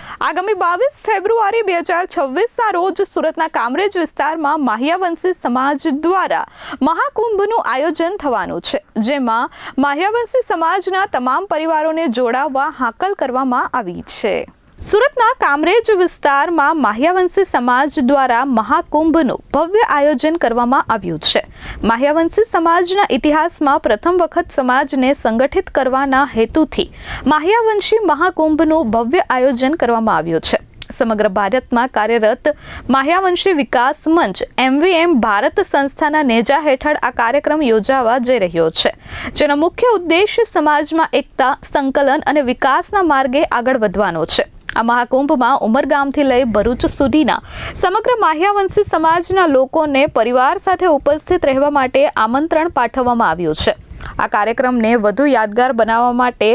આગામી 22 ફેબ્રુઆરી 2026ના રોજ સુરતના કામરેજ વિસ્તારમાં માહ્યાવંશી સમાજ દ્વારા મહાકુંભનું આયોજન થવાનું છે, જેમાં માહ્યાવંશી સમાજના તમામ પરિવારોને જોડાવવા હાકલ કરવામાં આવી છે। સુરતના કામરેજ વિસ્તારમાં માહ્યાવંશી સમાજ દ્વારા મહાકુંભનું ભવ્ય આયોજન કરવામાં આવ્યું છે। માહ્યાવંશી સમાજના ઇતિહાસમાં પ્રથમ વખત સમાજને સંગઠિત કરવાના હેતુથી માહ્યાવંશી મહાકુંભનું ભવ્ય આયોજન કરવામાં આવ્યું છે। સમગ્ર ભારતમાં કાર્યરત માહ્યાવંશી વિકાસ મંચ MVM ભારત સંસ્થાના નેજા હેઠળ આ કાર્યક્રમ યોજાવા જઈ રહ્યો છે, જેનો મુખ્ય ઉદ્દેશ સમાજમાં એકતા, સંકલન અને વિકાસના માર્ગે આગળ વધવાનો છે। આ મહાકુંભમાં ઉમરગામથી લઈ ભરૂચ સુધીના સમગ્ર માહ્યાવંશી સમાજના લોકોને પરિવાર સાથે ઉપસ્થિત રહેવા માટે આમંત્રણ પાઠવવામાં આવ્યું છે। આ કાર્યક્રમને વધુ યાદગાર બનાવવા માટે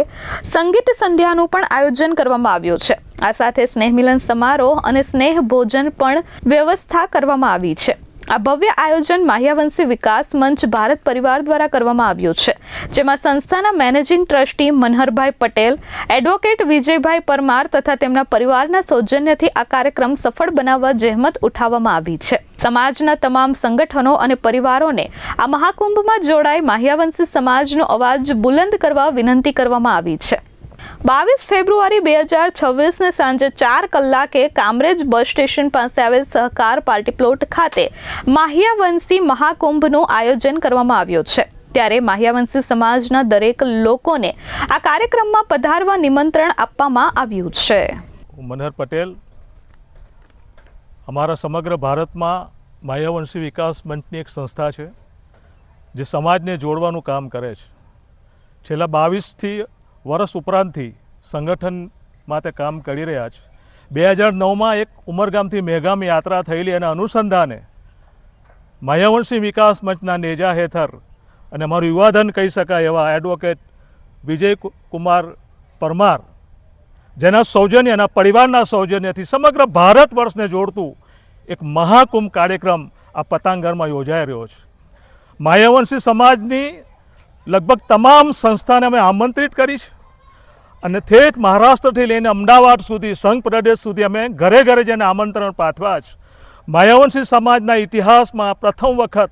સંગીત સંધ્યાનું પણ આયોજન કરવામાં આવ્યું છે। આ સાથે સ્નેહ મિલન સમારોહ અને સ્નેહ ભોજન પણ વ્યવસ્થા કરવામાં આવી છે। આ ભવ્ય આયોજન માહ્યાવંશી વિકાસ મંચ ભારત પરિવાર દ્વારા કરવામાં આવ્યું છે, જેમાં સંસ્થાના મેનેજિંગ ટ્રસ્ટી મનહરભાઈ પટેલ, એડવોકેટ વિજયભાઈ પરમાર તથા તેમના પરિવારના સૌજન્યથી આ કાર્યક્રમ સફળ બનાવવા જહેમત ઉઠાવવામાં આવી છે। સમાજના તમામ સંગઠનો અને પરિવારોને આ મહાકુંભમાં જોડાઈ માહ્યાવંશી સમાજનો અવાજ બુલંદ કરવા વિનંતી કરવામાં આવી છે। 22 ફેબ્રુઆરી 2026ને સાંજે 4 કલાકે કામરેજ બસ સ્ટેશન પાસે આવેલ સહકાર પાર્ટી પ્લોટ ખાતે માહ્યાવંશી મહાકુંભનું આયોજન કરવામાં આવ્યું છે। ત્યારે માહ્યાવંશી સમાજના દરેક લોકોને આ કાર્યક્રમમાં પધારવા નિમંત્રણ આપવામાં આવ્યું છે। મનહર પટેલ અમારા સમગ્ર ભારતમાં માહ્યાવંશી વિકાસ મંચની એક સંસ્થા છે, જે સમાજને જોડવાનું કામ કરે છે। છેલ્લા 22થી વર્ષ ઉપરાંતથી સંગઠન માટે કામ કરી રહ્યા છે। 2009માં એક ઉમરગામથી મેઘામ યાત્રા થયેલી, એના અનુસંધાને માહ્યાવંશી વિકાસ મંચના નેજા હેઠળ અને મારું યુવાધન કહી શકાય એવા એડવોકેટ વિજયકુમાર પરમાર, જેના સૌજન્ય, એના પરિવારના સૌજન્યથી સમગ્ર ભારત વર્ષને જોડતું એક મહાકુંભ કાર્યક્રમ આ પતંગરમાં યોજાઈ રહ્યો છે। માહ્યાવંશી સમાજની લગભગ તમામ સંસ્થાને અમે આમંત્રિત કરી છે અને ઠેઠ મહારાષ્ટ્રથી લઈને અમદાવાદ સુધી, સંઘ પ્રદેશ સુધી અમે ઘરે ઘરે જઈને આમંત્રણ પાઠવ્યા છે। માહ્યાવંશી સમાજના ઇતિહાસમાં પ્રથમ વખત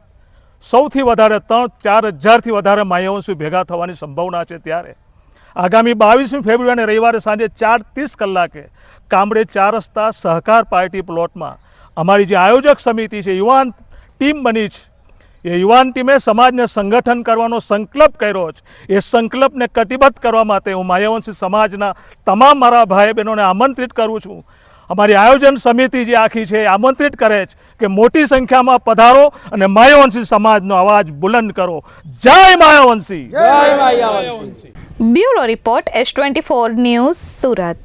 સૌથી વધારે 3-4 હજારથી વધારે માહ્યાવંશી ભેગા થવાની સંભાવના છે। ત્યારે આગામી 22 ફેબ્રુઆરી રવિવારે સાંજે 4:30 કલાકે કામરેજ 4 રસ્તા સહકાર પાર્ટી પ્લોટમાં અમારી જે આયોજક સમિતિ છે, યુવાન ટીમ બની છે, એ યુવાન ટીમે સમાજને સંગઠન કરવાનો સંકલ્પ કર્યો છે। એ સંકલ્પને કટિબદ્ધ કરવા માટે હું માહ્યાવંશી સમાજના તમામ મારા ભાઈ બહેનોને આમંત્રિત કરું છું। અમારી આયોજન સમિતિ જે આખી છે એ આમંત્રિત કરે છે કે મોટી સંખ્યામાં પધારો અને માહ્યાવંશી સમાજનો અવાજ બુલંદ કરો। જય Mahyavanshi! Bureau report S24 news, Surat.